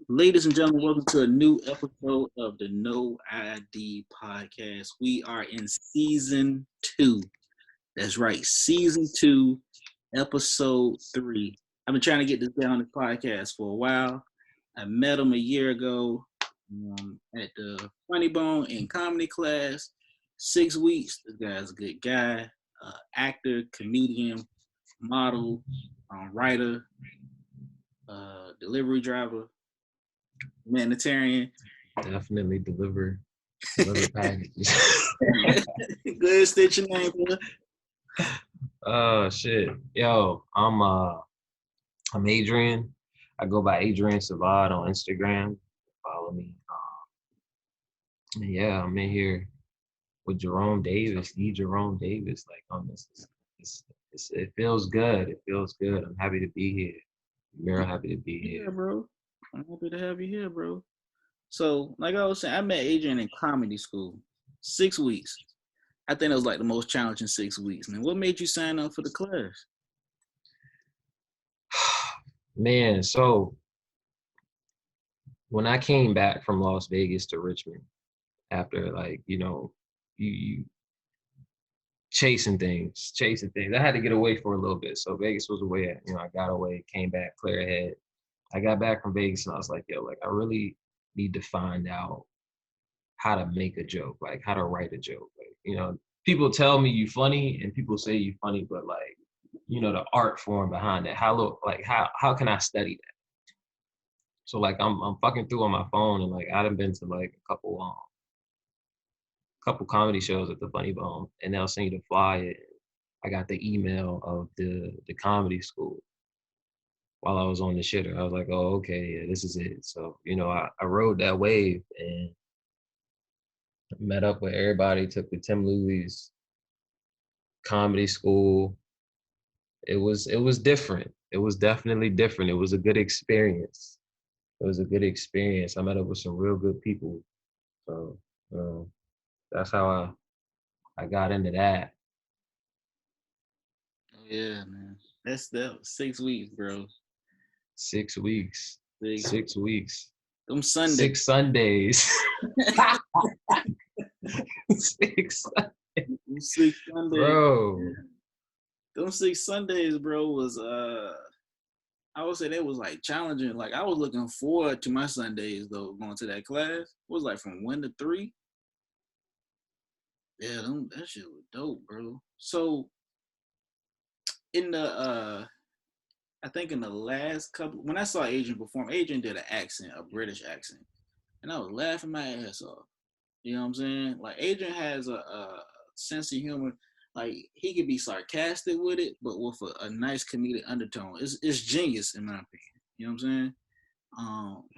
Ladies and gentlemen, welcome to a new episode of the No ID podcast. We are in season 2. That's right, season 2, episode 3. I've been trying to get this guy on the podcast for a while. I met him a year ago at the Funny Bone in comedy class. 6 weeks. This guy's a good guy, actor, comedian, model, writer, delivery driver, humanitarian. Definitely deliver packages. Go ahead, state your name, bro. Oh shit. Yo, I'm Adrian. I go by Adrian Sivad on Instagram. Follow me. And yeah, I'm in here with Jerome Davis, Jerome Davis. Like on this, it feels good. It feels good. I'm happy to be here. I'm real happy to be here, bro. I'm happy to have you here, bro. So, like I was saying, I met Adrian in comedy school. 6 weeks. I think it was like the most challenging 6 weeks, man. What made you sign up for the class? Man, so when I came back from Las Vegas to Richmond after you chasing things. I had to get away for a little bit. So Vegas was away. I got away, came back, clear head. I got back from Vegas and I was like, yo, like I really need to find out how to make a joke, like how to write a joke. Like, people tell me you funny and people say you funny, but like, the art form behind it. How can I study that? So like I'm fucking through on my phone and like I've been to like a couple comedy shows at the Funny Bone, and they'll send you the flyer. I got the email of the comedy school while I was on the shitter. I was like, oh, okay, yeah, this is it. So, I rode that wave and met up with everybody, took the Tim Louie's comedy school. It was different. It was definitely different. It was a good experience. I met up with some real good people. So, that's how I got into that. Yeah, man. That 6 weeks, bro. 6 weeks. 6 weeks. Them Sundays. 6 Sundays. 6 Sundays. 6 Sundays. Bro. Them 6 Sundays, bro, was I would say that was like challenging. Like I was looking forward to my Sundays though, going to that class. It was like from 1 to 3. Yeah, that shit was dope, bro. So in the I think in the last couple, when I saw Adrian perform, Adrian did an accent, a British accent, and I was laughing my ass off. You know what I'm saying? Like Adrian has a sense of humor. Like he could be sarcastic with it, but with a nice comedic undertone. It's genius in my opinion. You know what I'm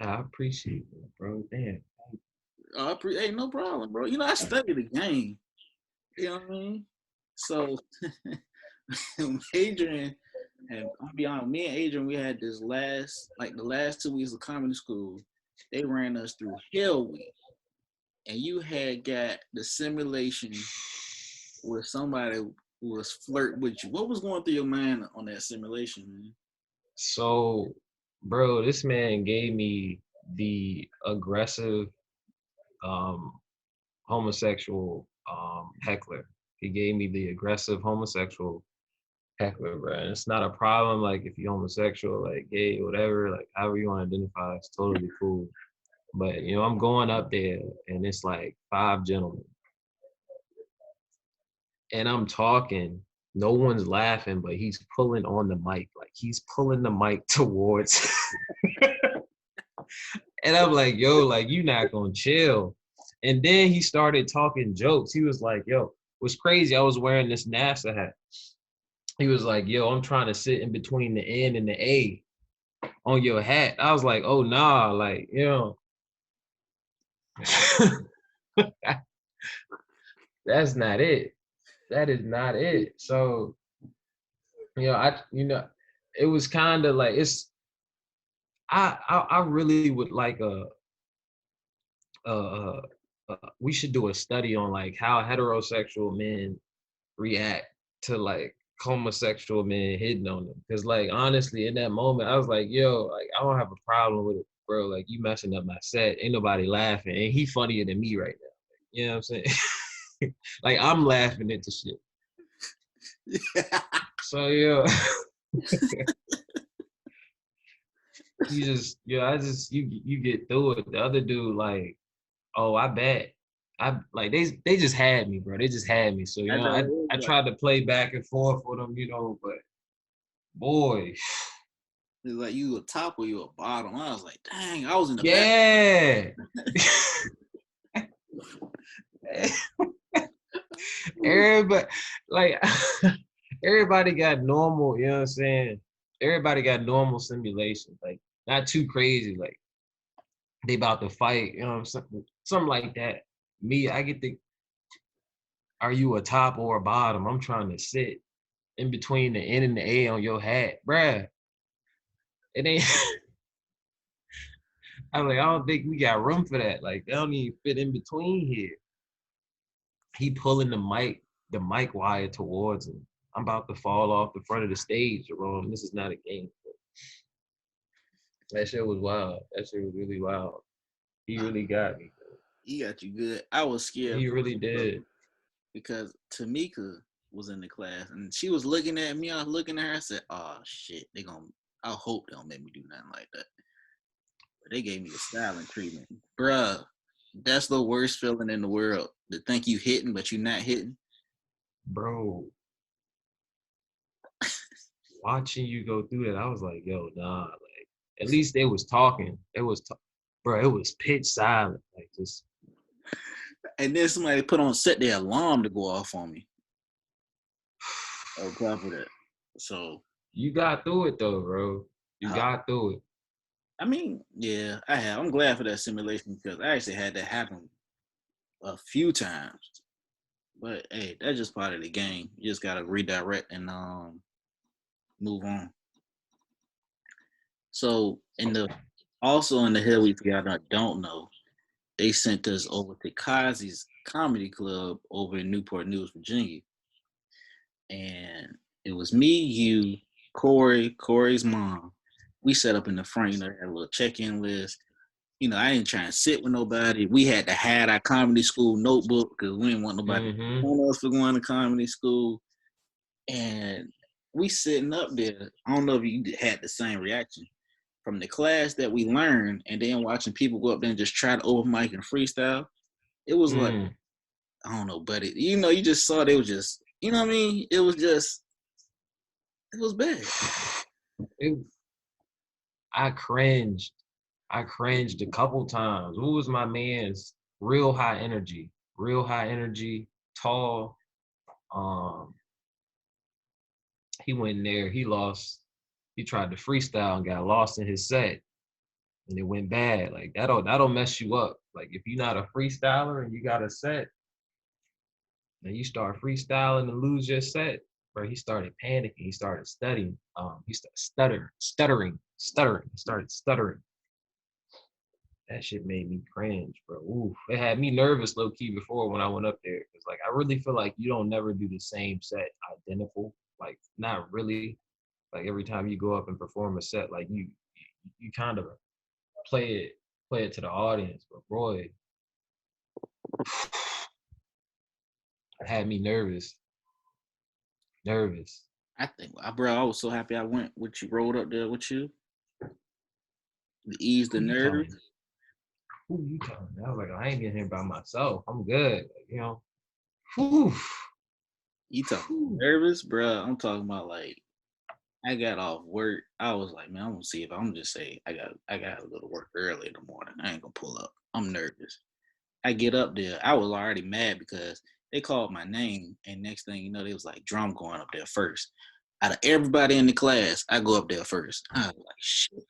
saying? I appreciate it, bro. Damn. Hey, no problem, bro. I studied the game. You know what I mean? So Adrian, and I'll be honest, me and Adrian, we had the last 2 weeks of comedy school, they ran us through Hell Week. And you had got the simulation where somebody was flirting with you. What was going through your mind on that simulation, man? So, bro, this man gave me the aggressive homosexual heckler. He gave me the aggressive homosexual heckler, bro. And it's not a problem, like, if you're homosexual, like, gay, whatever, like, however you want to identify, it's totally cool. But, I'm going up there, and it's, like, 5 gentlemen. And I'm talking. No one's laughing, but he's pulling on the mic. Like, he's pulling the mic towards. And I'm like, yo, like, you not going to chill. And then he started talking jokes. He was like, yo, what's crazy, I was wearing this NASA hat. He was like, yo, I'm trying to sit in between the N and the A on your hat. I was like, oh, nah, like, that's not it. That is not it. So, it was kind of like, I really would like we should do a study on like how heterosexual men react to like homosexual men hitting on them. Cause like honestly, in that moment, I was like, yo, like I don't have a problem with it, bro, like you messing up my set. Ain't nobody laughing. And he funnier than me right now. You know what I'm saying? Like I'm laughing at the shit. So yeah. You get through it. The other dude, like, oh, I bet. I like they just had me, bro. They just had me. So, I know it was I like, tried to play back and forth with them, but boy, it's like you a top or you a bottom. I was like, dang, I was in the back. yeah. Everybody like everybody got normal, you know what I'm saying? Everybody got normal simulation, like not too crazy, like they about to fight, you know, something like that. Me, I get the are you a top or a bottom? I'm trying to sit in between the N and the A on your hat, bruh. It ain't. I'm like, I don't think we got room for that. Like, they don't even fit in between here. He pulling the mic wire towards him. I'm about to fall off the front of the stage, Jerome. This is not a game. That shit was wild. That shit was really wild. He really got me. He got you good. I was scared. He really did. Because Tamika was in the class and she was looking at me. I was looking at her. I said, "Oh shit, I hope they don't make me do nothing like that." But they gave me a silent treatment, bruh. That's the worst feeling in the world. To think you hitting, but you're not hitting. Bro, watching you go through that, I was like, yo, nah. Like, at least they was talking. Bro, it was pitch silent. Like, just. And then somebody set their alarm to go off on me. On top of that. So. You got through it, though, bro. You got through it. I mean, yeah, I have. I'm glad for that simulation because I actually had that happen a few times. But hey, that's just part of the game. You just gotta redirect and move on. So also in the Hill we together, I don't know. They sent us over to Kazi's Comedy Club over in Newport News, Virginia. And it was me, you, Corey's mom. We set up in the front, had a little check-in list. I didn't try and sit with nobody. We had to have our comedy school notebook because we didn't want nobody to know us for going to comedy school. And we sitting up there. I don't know if you had the same reaction from the class that we learned, and then watching people go up there and just try to open mic and freestyle. It was like, I don't know, buddy. You just saw they was just, you know what I mean? It was bad. I cringed. I cringed a couple times. Who was my man's real high energy, tall. He went in there, he lost. He tried to freestyle and got lost in his set, and it went bad. Like that'll mess you up. Like if you're not a freestyler and you got a set, and you start freestyling and lose your set, bro. He started panicking. He started studying. He started stuttering. He started stuttering. That shit made me cringe, bro. Ooh, it had me nervous low key before when I went up there. Cause like I really feel like you don't never do the same set identical. Like not really. Like every time you go up and perform a set, like you kind of play it to the audience. But boy, it had me nervous. I think, bro, I was so happy I went with you, rolled up there with you. To ease the nerves. Who you telling? I was like, I ain't getting here by myself. I'm good. Whew. You talking nervous, bro? I'm talking about like I got off work. I was like, man, I'm gonna see if I'm just say I got to go to work early in the morning. I ain't gonna pull up. I'm nervous. I get up there. I was already mad because they called my name, and next thing you know, they was like drum going up there first. Out of everybody in the class, I go up there first. I was like, shit.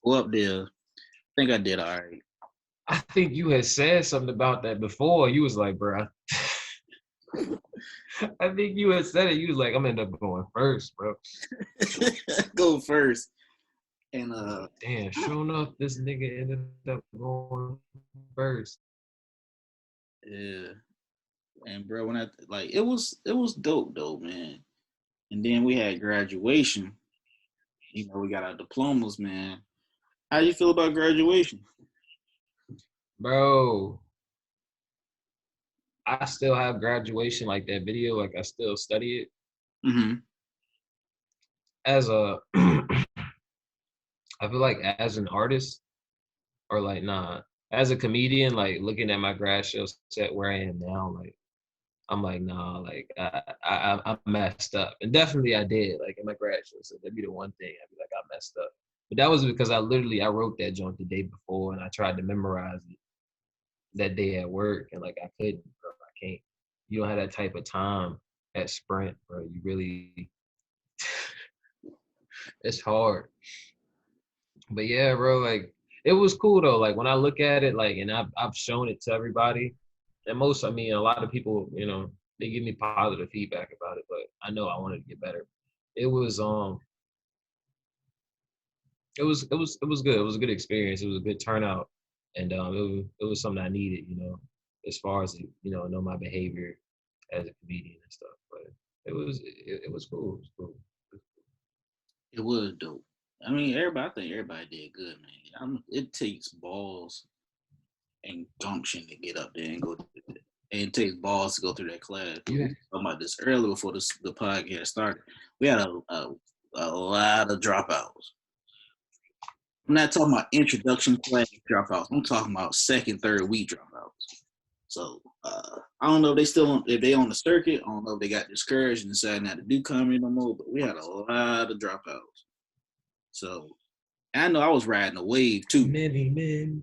Go up there. I think I did all right. I think you had said something about that before. You was like, bro. I think you had said it. You was like, I'm end up going first, bro. Go first. And damn, sure enough, this nigga ended up going first. Yeah. And bro, when it was dope though, man. And then we had graduation. We got our diplomas, man. How you feel about graduation? Bro, I still have graduation like that video. Like I still study it Mm-hmm. as a. I feel like as an artist or like nah, as a comedian, like looking at my grad show set where I am now, like I'm like nah, like I messed up, and definitely I did. Like in my grad show, so that'd be the one thing I'd be like I messed up. But that was because I wrote that joint the day before, and I tried to memorize it that day at work, and like I couldn't, bro. I can't. You don't have that type of time at Sprint, bro. You really, it's hard. But yeah, bro, like it was cool though. Like when I look at it, like, and I've shown it to everybody, and I mean, a lot of people, they give me positive feedback about it. But I know I wanted to get better. It was it was good. It was a good experience. It was a good turnout, and it was something I needed, as far as know my behavior as a comedian and stuff. But it was cool. It was cool. It was dope. I mean, everybody. I think everybody did good, man. It takes balls and gumption to get up there and go. And it takes balls to go through that class. We Yeah. were talking about this earlier before the podcast started. We had a lot of dropouts. I'm not talking about introduction class dropouts. I'm talking about second, third week dropouts. So I don't know if they on the circuit. I don't know if they got discouraged and decided not to do comedy no more. But we had a lot of dropouts. So I know I was riding a wave too. Many men.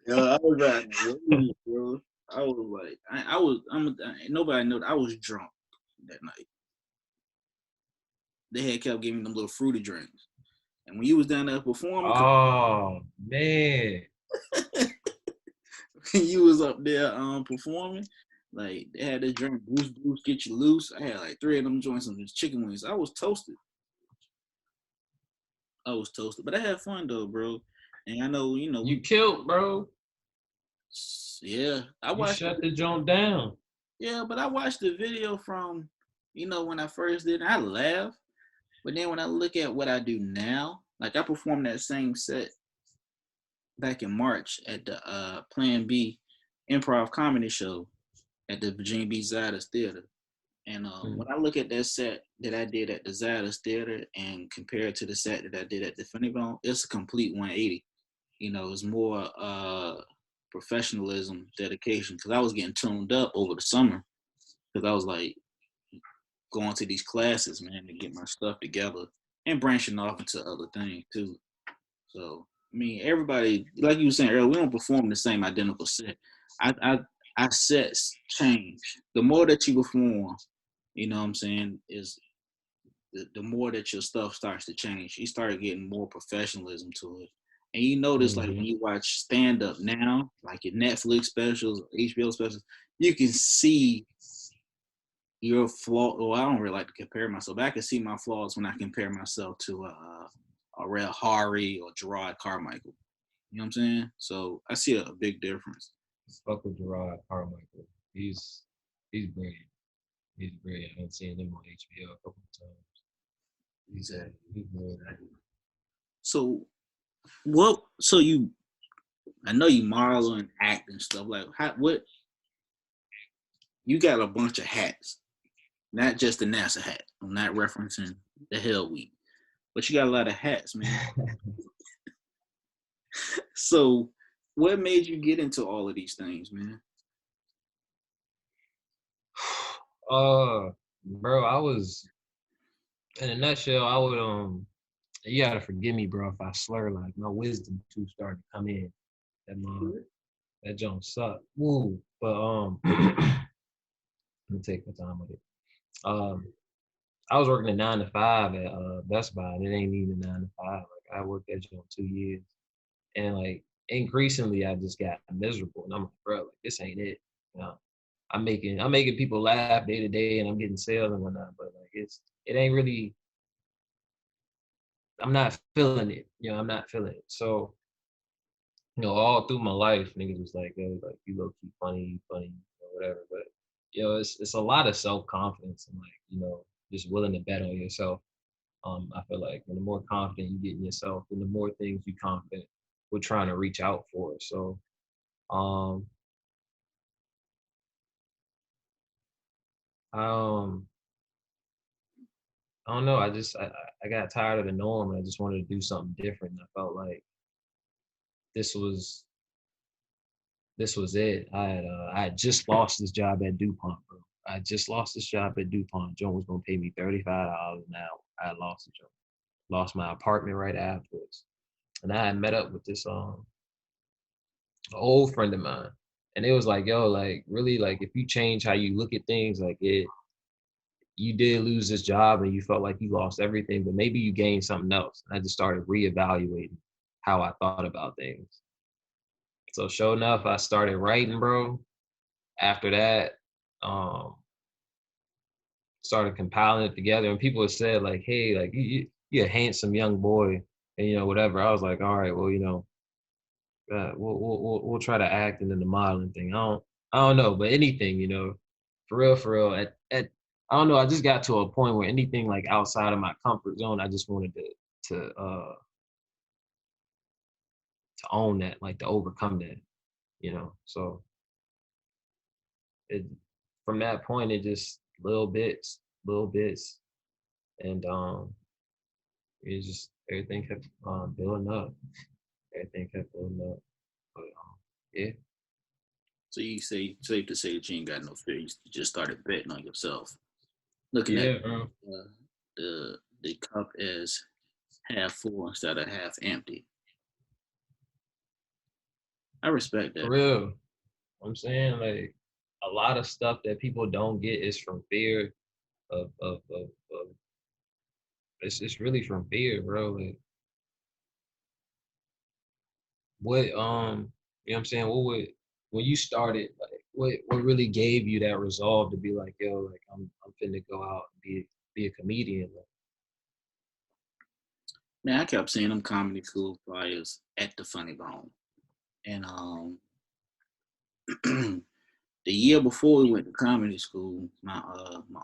I was riding a wave, bro. I was like, nobody knew I was drunk that night. They had kept giving them little fruity drinks. And when you was down there performing, Oh man. when you was up there performing, like they had this drink, Bruce, get you loose. I had like 3 of them joints on these chicken wings. I was toasted. But I had fun though, bro. And I know, You killed, bro. yeah, I You watched. shut the joint down. Yeah, but I watched the video from, when I first did it, I laughed. But then when I look at what I do now, like I performed that same set back in March at the Plan B improv comedy show at the Virginia Beach Zydus Theater. And when I look at that set that I did at the Zydus Theater and compare it to the set that I did at the Funny Bone, it's a complete 180. It's more professionalism, dedication, because I was getting tuned up over the summer because I was like going to these classes, man, to get my stuff together and branching off into other things too. So I mean, everybody, like you were saying earlier, we don't perform the same identical set. Our sets change. The more that you perform, you know what I'm saying, is the more that your stuff starts to change. You start getting more professionalism to it. And you notice, like, when you watch stand up now, like your Netflix specials, HBO specials, you can see your flaw. Well, I don't really like to compare myself, but I can see my flaws when I compare myself to a Red Hari or Gerard Carmichael. You know what I'm saying? So I see a big difference. Fuck with Gerard Carmichael. He's brilliant. He's brilliant. I've seen him on HBO a couple of times. Exactly. He's brilliant. So I know you model and act and stuff. Like, what? You got a bunch of hats, not just the NASA hat. I'm not referencing the Hell Week, but you got a lot of hats, man. So, what made you get into all of these things, man? Bro, I was in a nutshell. I would you gotta forgive me, bro, if I slur. Like my wisdom too starting to come in. That jump sucked. Woo. But let me take my time with it. I was working a 9 to 5 at Best Buy, and it ain't even a 9 to 5. Like I worked that job 2 years, and like increasingly, I just got miserable, and I'm like, bro, like this ain't it. You know, I'm making people laugh day to day, and I'm getting sales and whatnot, but like it ain't really. I'm not feeling it. I'm not feeling it. So, all through my life, niggas was like, yo, like you low key funny, or whatever. But it's a lot of self confidence and like just willing to bet on yourself. I feel like when the more confident you get in yourself, then the more things you confident with trying to reach out for. So um, um, I don't know. I got tired of the norm and I just wanted to do something different. And I felt like this was this was it. I had just lost this job at DuPont, bro. I just lost this job at DuPont. John was gonna pay me $35 an hour. I had lost the job. Lost my apartment right afterwards. And I had met up with this old friend of mine. And it was like, yo, like really like if you change how you look at things, like you did lose this job and you felt like you lost everything, but maybe you gained something else. And I just started reevaluating how I thought about things. So sure enough, I started writing, bro. After that, um, started compiling it together. And people have said like, hey, like you're a handsome young boy, and whatever. I was like, all right, well, we'll try to act and then the modeling thing. I don't know, but anything, for real. At I don't know. I just got to a point where anything like outside of my comfort zone, I just wanted to own that, like to overcome that. So it from that point, it just little bits, and it just everything kept building up. Everything kept building up. But yeah. So you say safe to say that you ain't got no fear. You just started betting on yourself, looking at Yeah, bro. the cup as half full instead of half empty. I respect For that. real. I'm saying like a lot of stuff that people don't get is from fear of it's really from fear, bro. Like what what I'm saying, what would when you started, like what really gave you that resolve to be like, yo, like I'm finna go out and be a comedian. Like, Man, I kept seeing them comedy school flyers at the Funny Bone, and the year before we went to comedy school, my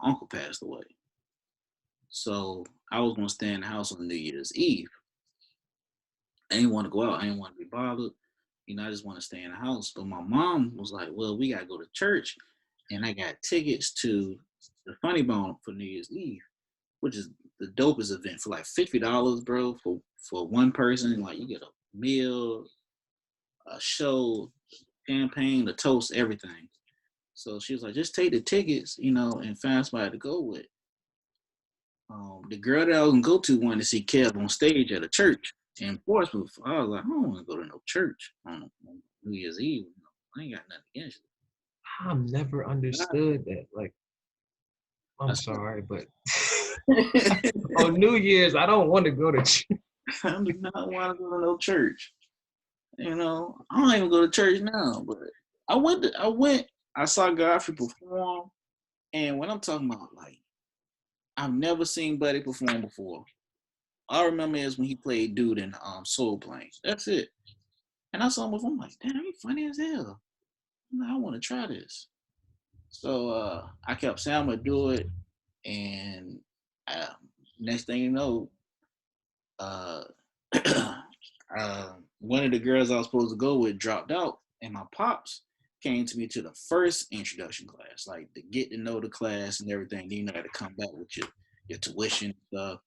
uncle passed away. So I was gonna stay in the house on New Year's Eve. I didn't want to go out. I didn't want to be bothered. I just want to stay in the house. But my mom was like, "Well, we gotta go to church," and I got tickets to the Funny Bone for New Year's Eve, which is the dopest event for like $50, bro, for one person. Like you get a meal, a show, champagne, the toast, everything. So she was like, just take the tickets, and find somebody to go with. The girl that I was gonna go to wanted to see Kev on stage at a church in Portsmouth. I was like, I don't want to go to no church on New Year's Eve. I ain't got nothing against I've never understood that. Like, I'm sorry, but it. on New Year's, I don't want to go to church. I do not want to go to no church. I don't even go to church now, but I saw Godfrey perform, and when I'm talking about like, I've never seen Buddy perform before. All I remember is when he played Dude in Soul Plane. That's it. And I saw him before. I'm like, damn, he funny as hell. I want to try this. So I kept saying I'm gonna do it, and uh, next thing you know, uh, one of the girls I was supposed to go with dropped out, and my pops came to me to the first introduction class, like to get to know the class and everything. Then you had to come back with your tuition and stuff.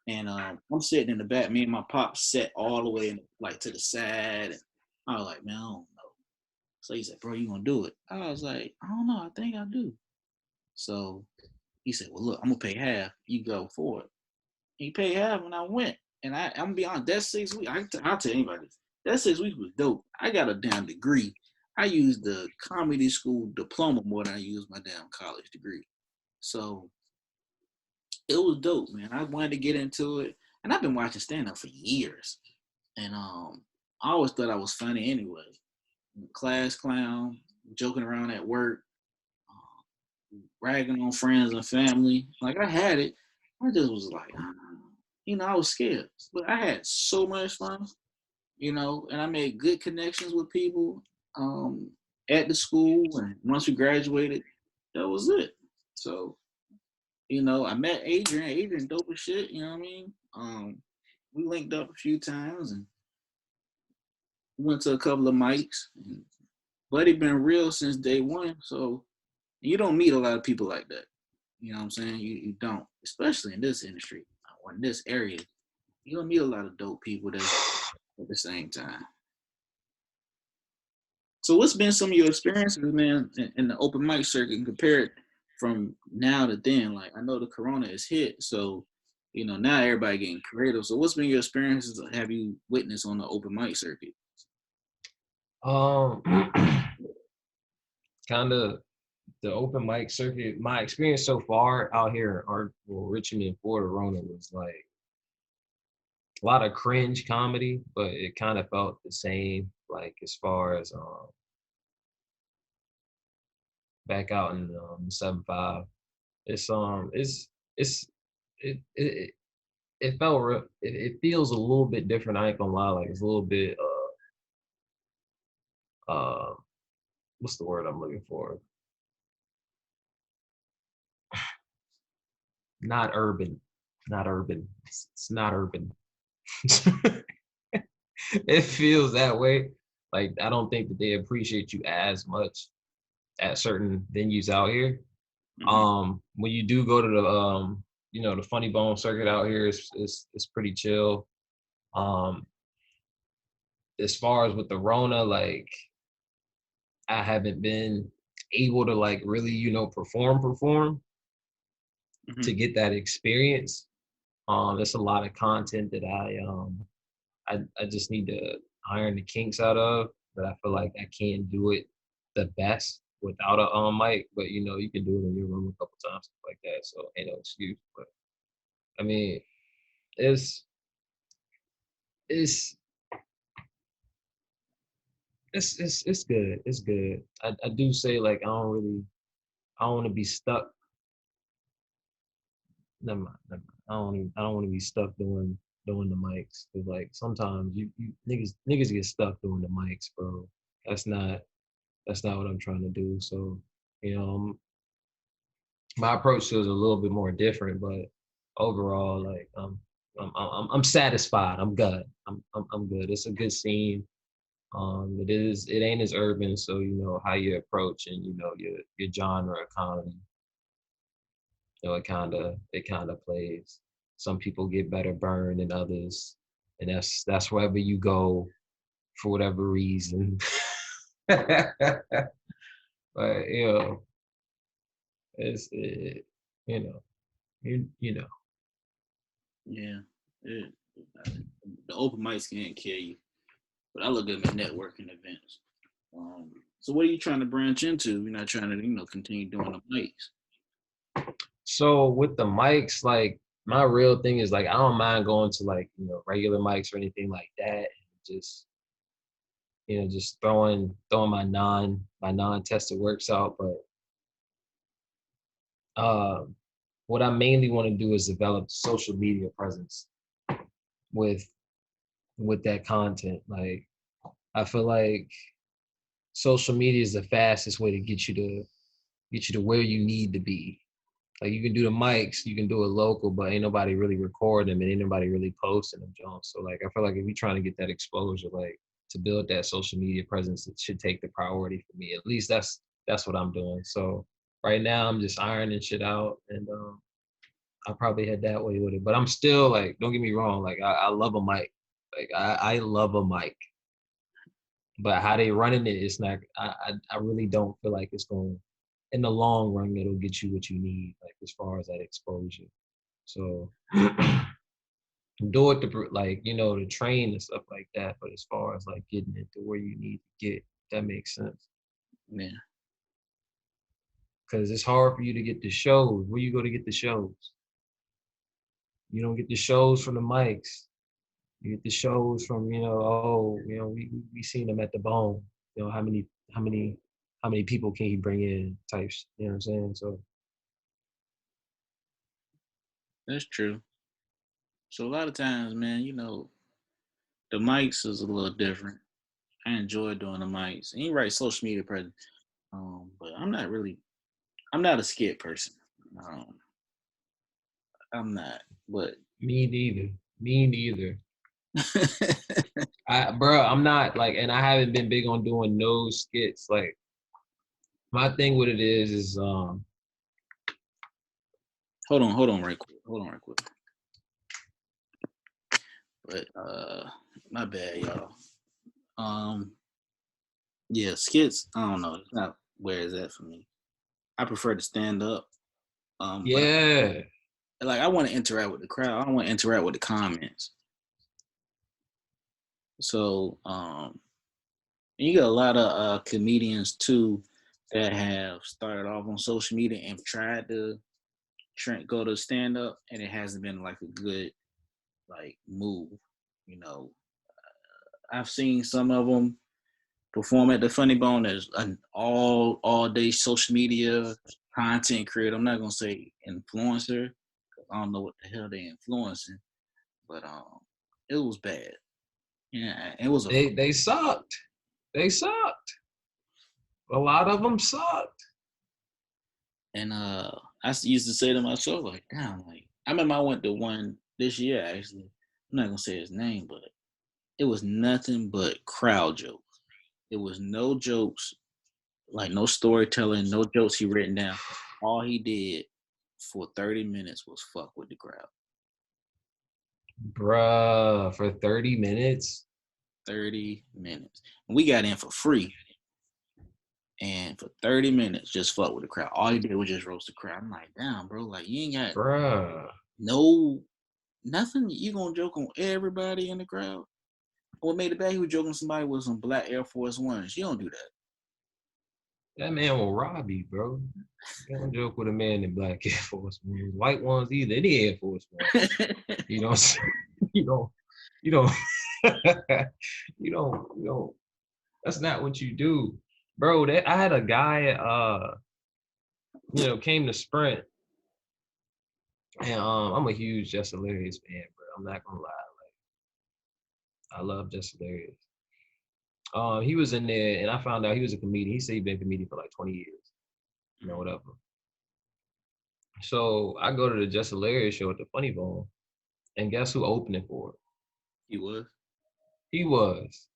And I'm sitting in the back. Me and my pop sat all the way like to the side. And I was like, man, I don't know. So he said, bro, you gonna do it? I was like, I don't know. I think I do. So he said, well, look, I'm gonna pay half. You go for it. He paid half, and I went. And I'm gonna be honest, that 6 weeks, I'll tell anybody this. That 6 weeks was dope. I got a damn degree. I used the comedy school diploma more than I used my damn college degree. So it was dope, man. I wanted to get into it, and I've been watching stand up for years. And I always thought I was funny anyway. Class clown, joking around at work, ragging on friends and family. Like I had it. I just was like, I was scared, but I had so much fun, and I made good connections with people at the school. And once we graduated, that was it. So I met Adrian. Adrian dope as shit. You know what I mean? We linked up a few times and went to a couple of mics. And Buddy been real since day one, so you don't meet a lot of people like that. You know what I'm saying? You don't, especially in this industry or in this area. You don't meet a lot of dope people that's at the same time. So what's been some of your experiences, man, in the open mic circuit and compared from now to then? Like I know the corona is hit, so now everybody getting creative. So what's been your experiences have you witnessed on the open mic circuit? Um, kind of the open mic circuit. My experience so far out here, Richmond and Florida, Rona was like a lot of cringe comedy, but it kind of felt the same. Like as far as back out in 7-5, it's it it it felt real. It feels a little bit different. I ain't gonna lie, like it's a little bit uh what's the word I'm looking for? Not urban, not urban. It's not urban. It feels that way. Like I don't think that they appreciate you as much at certain venues out here. Mm-hmm. When you do go to the Funny Bone circuit out here, it's pretty chill. Um, as far as with the Rona, like I haven't been able to like really, perform to Mm-hmm. get that experience. There's a lot of content that I just need to iron the kinks out of, but I feel like I can't do it the best without a mic. But you can do it in your room a couple times, stuff like that. So ain't no excuse. But I mean, it's it's it's good. It's good. I do say like I don't want to be stuck. Never mind, never mind. I don't want to be stuck doing the mics. Cause like sometimes you niggas get stuck doing the mics, bro. That's not that's not what I'm trying to do. So, you know, my approach to it is a little bit more different, but overall, like I'm satisfied. I'm good. I'm good. It's a good scene. It ain't as urban, so how you approach and your genre of comedy. It kind of plays. Some people get better burned than others, and that's wherever you go for whatever reason. But it's it, you know you know. Yeah. It, the open mics can't kill you, but I look at them at networking events. So what are you trying to branch into? You're not trying to, continue doing the mics. So with the mics, like my real thing is like I don't mind going to like regular mics or anything like that. And just throwing my non tested works out. But uh, what I mainly want to do is develop social media presence with that content. Like I feel like social media is the fastest way to get you to where you need to be. Like you can do the mics, you can do it local, but ain't nobody really recording them and ain't nobody really posting them, John. So like I feel like if you're trying to get that exposure, like to build that social media presence, it should take the priority for me. At least that's what I'm doing. So right now I'm just ironing shit out and I'll probably head that way with it. But I'm still like, don't get me wrong, like I love a mic. Like I love a mic. But how they running it, it's not. I really don't feel like it's going. In the long run, it'll get you what you need, like as far as that exposure. So do it to like to train and stuff like that. But as far as like getting it to where you need to get, that makes sense. Yeah. Because it's hard for you to get the shows. Where you go to get the shows? You don't get the shows from the mics. You get the shows from we seen them at the Bone. How many people can you bring in types? You know what I'm saying? So That's true. So a lot of times, man, the mics is a little different. I enjoy doing the mics. And you right, social media presence. But I'm not a skit person. Um, I'm not, but Me neither. I'm not like, and I haven't been big on doing no skits. Like my thing with it is hold on, right quick. But my bad, y'all. Yeah, skits. I don't know. It's not where is that for me. I prefer to stand up. But yeah. like I want to interact with the crowd. I don't want to interact with the comments. So you got a lot of comedians too that have started off on social media and tried to go to stand up, and it hasn't been like a good like move. You know, I've seen some of them perform at the Funny Bone as an all day social media content creator. I'm not gonna say influencer. I don't know what the hell they influencing, but it was bad. Yeah, it was a They sucked. They sucked. A lot of them sucked. and I used to say to myself like, damn, like I remember I went to one this year actually. I'm not gonna say his name, but it was nothing but crowd jokes. It was no jokes, like no storytelling, no jokes he written down. All he did for 30 minutes was fuck with the crowd. Bruh, for 30 minutes? 30 minutes. And we got in for free. And for 30 minutes, just fuck with the crowd. All he did was just roast the crowd. I'm like, damn, bro, like you ain't got Bruh. no nothing. You gonna joke on everybody in the crowd? What made it bad? He was joking on somebody with some black Air Force Ones. You don't do that. That man will rob you, bro. You don't joke with a man in black Air Force Ones. White ones either. Any Air Force Ones. You know, you don't, you don't, you don't, that's not what you do. Bro, I had a guy, came to Sprint, and I'm a huge Just Hilarious fan, bro. I'm not gonna lie. Like, I love Just Hilarious. He was in there, and I found out he was a comedian. He said he'd been a comedian for like 20 years, whatever. So I go to the Just Hilarious show at the Funny Bone, and guess who opened it for? He was. He was.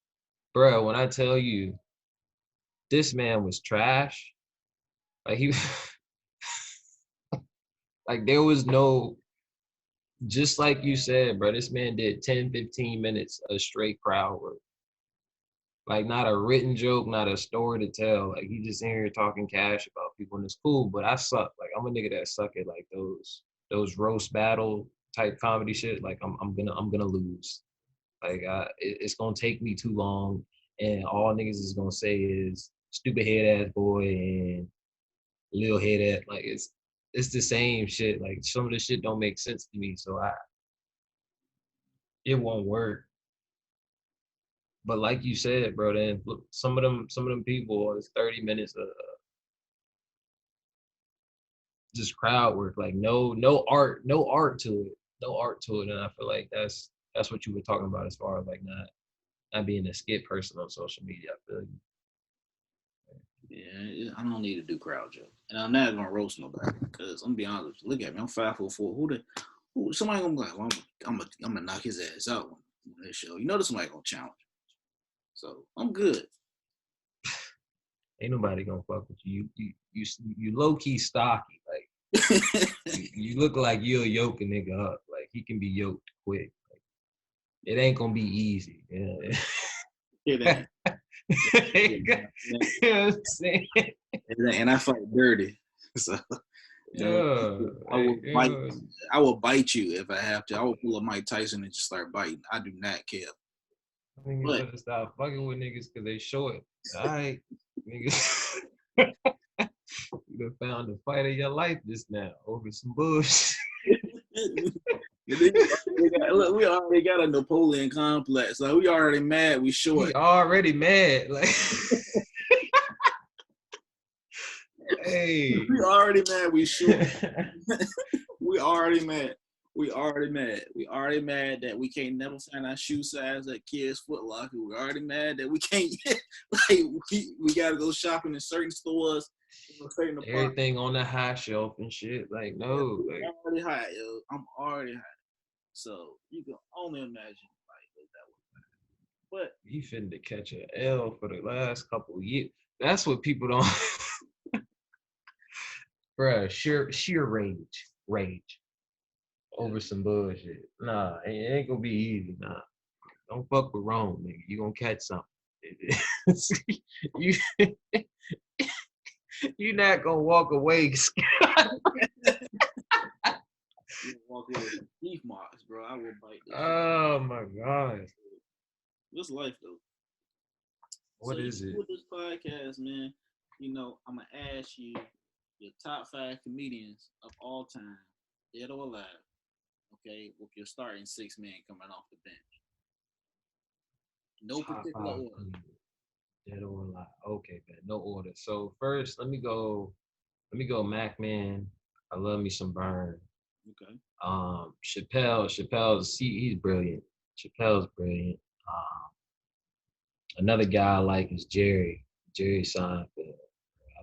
Bro, when I tell you, this man was trash. Like he, like there was no, just like you said, bro, this man did 10, 15 minutes of straight crowd work. Like not a written joke, not a story to tell. Like he just in here talking cash about people and it's cool, but I suck. Like I'm a nigga that suck at like those roast battle type comedy shit. Like I'm gonna lose. Like it's gonna take me too long, and all niggas is gonna say is stupid head ass boy and little head ass. Like it's the same shit. Like some of this shit don't make sense to me, so it won't work. But like you said, bro, then look, some of them people is 30 minutes of just crowd work, like no art to it, no art to it, and I feel like that's what you were talking about as far as like not being a skit person on social media. I feel you. Yeah, I don't need to do crowd jokes, and I'm not gonna roast nobody because I'm gonna be honest. Look at me, I'm 5'4". Somebody gonna be like, well, I'm gonna knock his ass out on this show. You know, there's somebody gonna challenge. So I'm good. Ain't nobody gonna fuck with you. You low key stocky. Like you look like you'll yoke a nigga up. Like he can be yoked quick. Like, it ain't gonna be easy. Yeah. It ain't. You know what I'm saying? And I fight dirty. So I will bite you if I have to. I will pull a Mike Tyson and just start biting. I do not care. Niggas better stop fucking with niggas because they short. All right, niggas. You done found the fight of your life just now over some bullshit. We already got a Napoleon complex. Like we already mad. We short. He already mad. Like, hey, we already mad. We short. We already mad. We already mad. We already mad that we can't never find our shoe size at Kids Foot Locker. We already mad that we can't like we gotta go shopping in certain stores, certain departments. Everything on the high shelf and shit. Like, no, I'm like already high, yo. I'm already high. So you can only imagine like what that was. But he finna catch a L for the last couple of years. That's what people don't bruh, sheer rage over some bullshit. Nah, it ain't gonna be easy. Nah, don't fuck with Rome, nigga. You gonna catch something. you you not gonna walk away. you walk away with teeth marks, bro. I will bite this. Oh my god. What's life though? What is it? With this podcast, man, you know, I'm gonna ask you your top 5 comedians of all time, dead or alive. Okay, with your starting 6 men coming off the bench. No Top particular 5 order. dead or alive. Okay, man. No order. So first, let me go Mac Man. I love me some Burn. Okay. Chappelle's he's brilliant. Chappelle's brilliant. Another guy I like is Jerry Seinfeld. I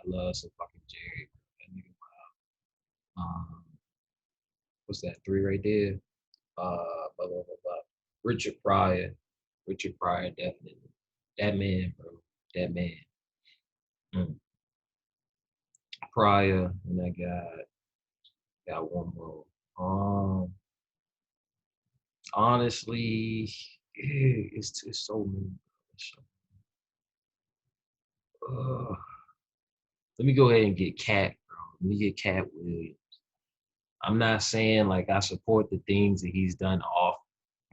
love some fucking Jerry. That nigga, um, what's that? 3 right there. Blah, blah, blah, blah. Richard Pryor, definitely. That man, bro. That man. Mm. Pryor, and I got one more. Honestly, it's so many. Let me go ahead and get Cat, bro. Let me get Cat Williams. I'm not saying like I support the things that he's done off,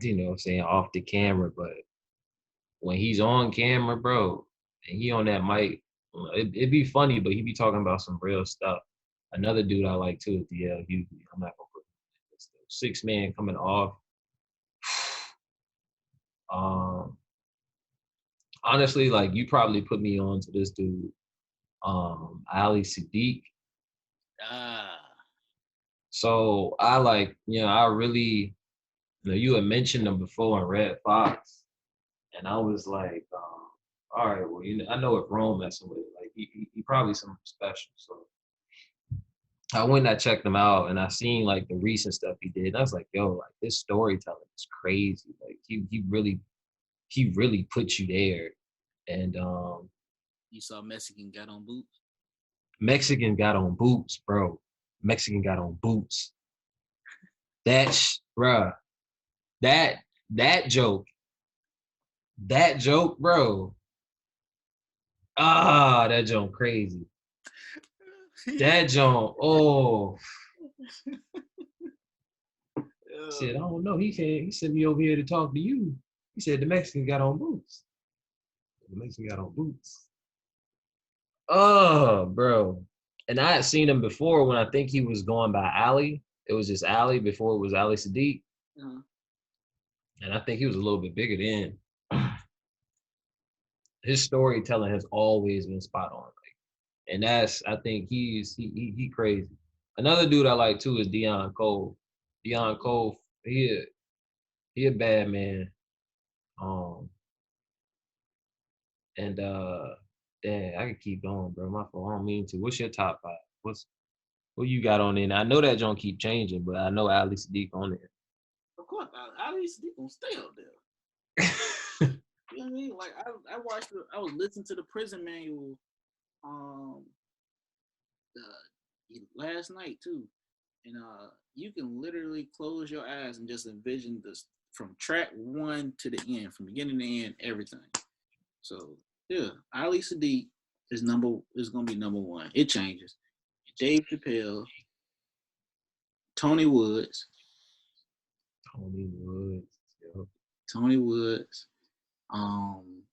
saying off the camera, but when he's on camera, bro, and he on that mic, it'd be funny, but he be talking about some real stuff. Another dude I like too is DL Hughley. I'm not gonna put this 6 man coming off. Honestly, like you probably put me on to this dude, Ali Sadiq. So I like, I really, you had mentioned him before in Red Fox, and I was like, all right, well, I know if Rome messing with it, like he probably something special. So I went and I checked him out, and I seen like the recent stuff he did. And I was like, yo, like this storytelling is crazy. Like he really put you there. And you saw Mexican got on boots. Mexican got on boots, bro. Mexican got on boots. Bruh. That joke, bro. That joke crazy. That joke, oh. Said, I don't know. He sent me over here to talk to you. He said the Mexican got on boots. The Mexican got on boots. Oh, bro. And I had seen him before when I think he was going by Ali. It was just Ali before it was Ali Sadiq. Uh-huh. And I think he was a little bit bigger then. His storytelling has always been spot on. Like, and I think he crazy. Another dude I like too is Deion Cole. Deion Cole, he a bad man. And damn, I could keep going, bro. My fault. I don't mean to. What's your top 5? What you got on there? I know that don't keep changing, but I know Ali Sadiq on there. Of course, Ali Sadiq gonna stay up there. You know what I mean? Like I was listening to the prison manual last night too. And you can literally close your eyes and just envision this from track 1 to the end, from beginning to end, everything. So yeah, Ali Sadiq is gonna be number 1. It changes. Dave Chappelle, Tony Woods. Yep. Tony Woods. I'm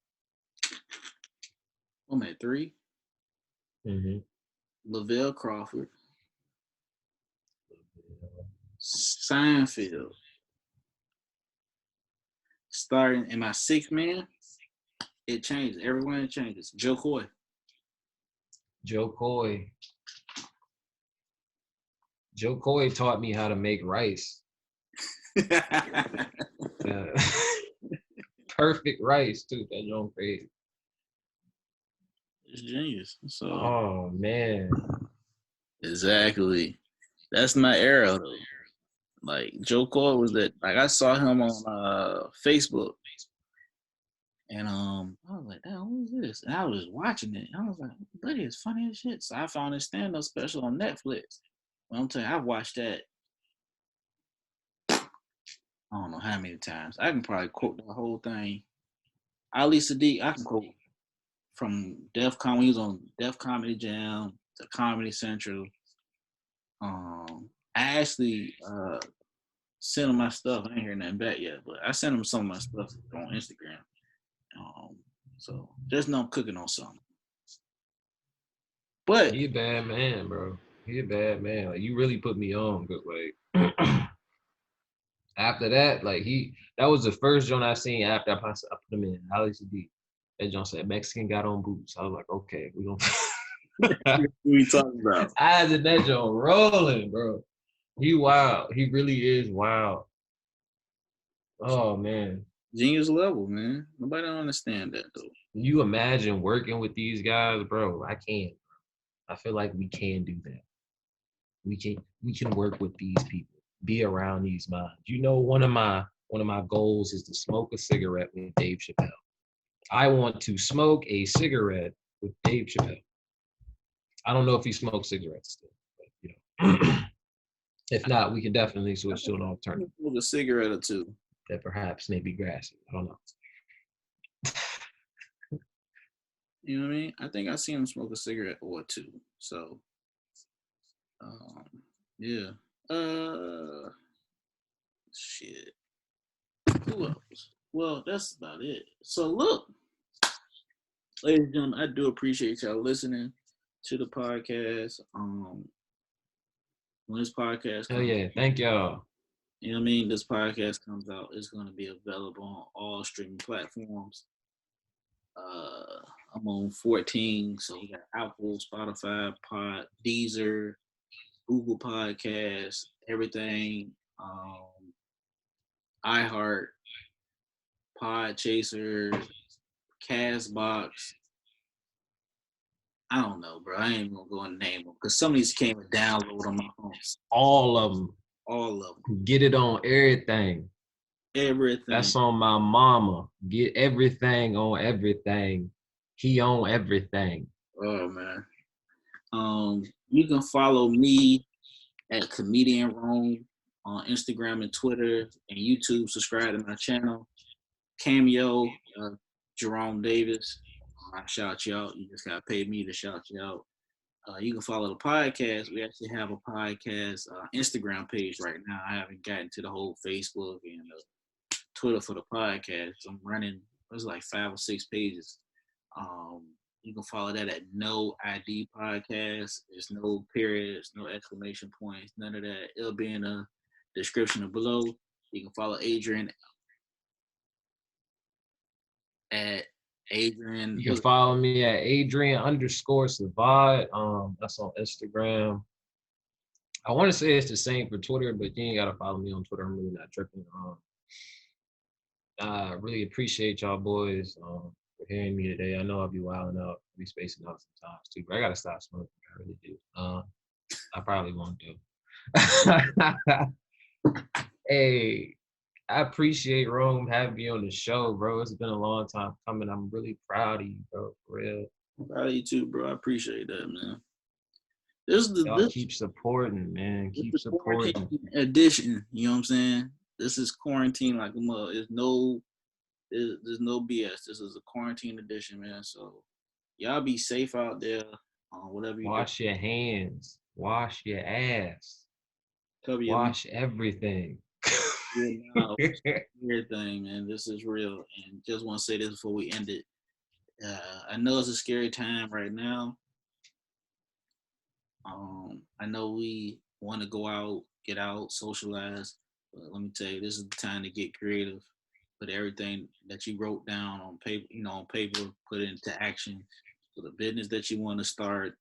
at 3. Mm-hmm. Lavelle Crawford. Seinfeld. Starting in my 6th man, it changes. Everyone it changes. Joe Coy. Joe Coy taught me how to make rice. Perfect rice too. That joint crazy. It's genius. So Oh man. exactly. That's my era though. Like Joe Coy was that like I saw him on Facebook and I was like, damn, who's this? And I was watching it. And I was like, buddy, it's funny as shit. So I found his stand-up special on Netflix. Well, I'm telling you, I've watched that I don't know how many times. I can probably quote the whole thing. Ali Sadiq, I can quote from Def Com. He was on Def Comedy Jam to Comedy Central. I actually sent him my stuff. I ain't hear nothing back yet, but I sent him some of my stuff on Instagram. So just know I'm cooking on something. But He a bad man, bro. He a bad man. Like you really put me on, but like after that, like that was the first joint I seen after I put him in. Alex D. That joint said Mexican got on boots. I was like, okay, we gonna what we talking about? I had that joint rolling, bro. He wild. He really is wild. Oh man. Genius level, man. Nobody don't understand that though. You imagine working with these guys, bro? I can't. I feel like we can do that. We can work with these people, be around these minds. You know, one of my goals is to smoke a cigarette with Dave Chappelle. I want to smoke a cigarette with Dave Chappelle. I don't know if he smokes cigarettes still, but you know. If not, we can definitely switch to an alternative. With a cigarette or two. That perhaps may be grassy. I don't know. You know what I mean? I think I seen him smoke a cigarette or two. So, yeah. Shit. Who else? Well, that's about it. So look, ladies and gentlemen, I do appreciate y'all listening to the podcast. When this podcast Hell comes, yeah. Thank y'all. you know what I mean? This podcast comes out, it's going to be available on all streaming platforms. I'm on 14, so we got Apple, Spotify, Deezer, Google Podcasts, everything. iHeart, Podchaser, Castbox. I don't know, bro. I ain't gonna go and name them because some of these came with download on my phone. All of them. All of them. Get it on everything. Everything. That's on my mama. Get everything on everything. He on everything. Oh man. You can follow me at Comedian Rome on Instagram and Twitter and YouTube. Subscribe to my channel. Cameo, Jerome Davis. I shout you out. You just gotta pay me to shout you out. You can follow the podcast. We actually have a podcast Instagram page right now. I haven't gotten to the whole Facebook and Twitter for the podcast. I'm running. There's like 5 or 6 pages. You can follow that at No ID Podcast. There's no periods, no exclamation points, none of that. It'll be in the description below. You can follow Adrian at Adrian. You can follow me at Adrian_Sivad. That's on Instagram. I want to say it's the same for Twitter, but you ain't gotta follow me on Twitter. I'm really not tripping. I really appreciate y'all boys for hearing me today. I know I'll be wilding out, I'll be spacing out sometimes too, but I gotta stop smoking. I really do. I probably won't do. Hey, I appreciate Rome having me on the show, bro. It's been a long time coming. I'm really proud of you, bro. For real. I'm proud of you too, bro. I appreciate that, man. Y'all keep supporting, man. Keep supporting. Edition, you know what I'm saying? This is quarantine like a mug. There's no BS. This is a quarantine edition, man. So y'all be safe out there. Whatever you Wash your hands. Wash your ass. cover your Wash everything. Everything, man. This is real. And just want to say this before we end it. I know it's a scary time right now. I know we want to go out, get out, socialize. But let me tell you, this is the time to get creative. Put everything that you wrote down on paper, put it into action. So the business that you want to start,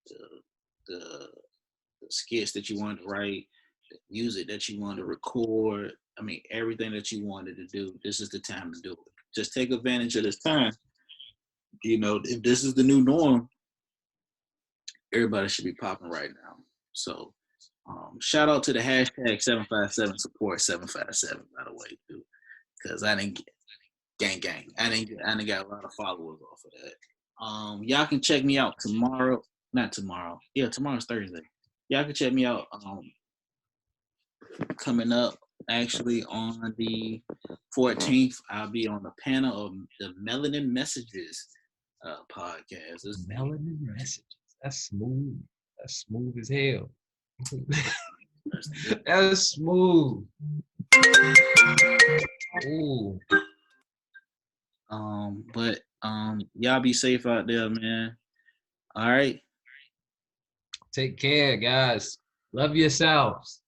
the skits that you want to write, music that you want to record. I mean, everything that you wanted to do. This is the time to do it. Just take advantage of this time. You know, if this is the new norm, everybody should be popping right now. So, shout out to the hashtag 757 support 757, by the way, too, because I didn't get gang. I didn't got a lot of followers off of that. Y'all can check me out tomorrow. Not tomorrow. Yeah, tomorrow's Thursday. Y'all can check me out. Coming up actually on the 14th, I'll be on the panel of the Melanin Messages podcast. It's Melanin Messages. That's smooth. That's smooth as hell. That's smooth. Ooh. But y'all be safe out there, man. All right. Take care, guys. Love yourselves.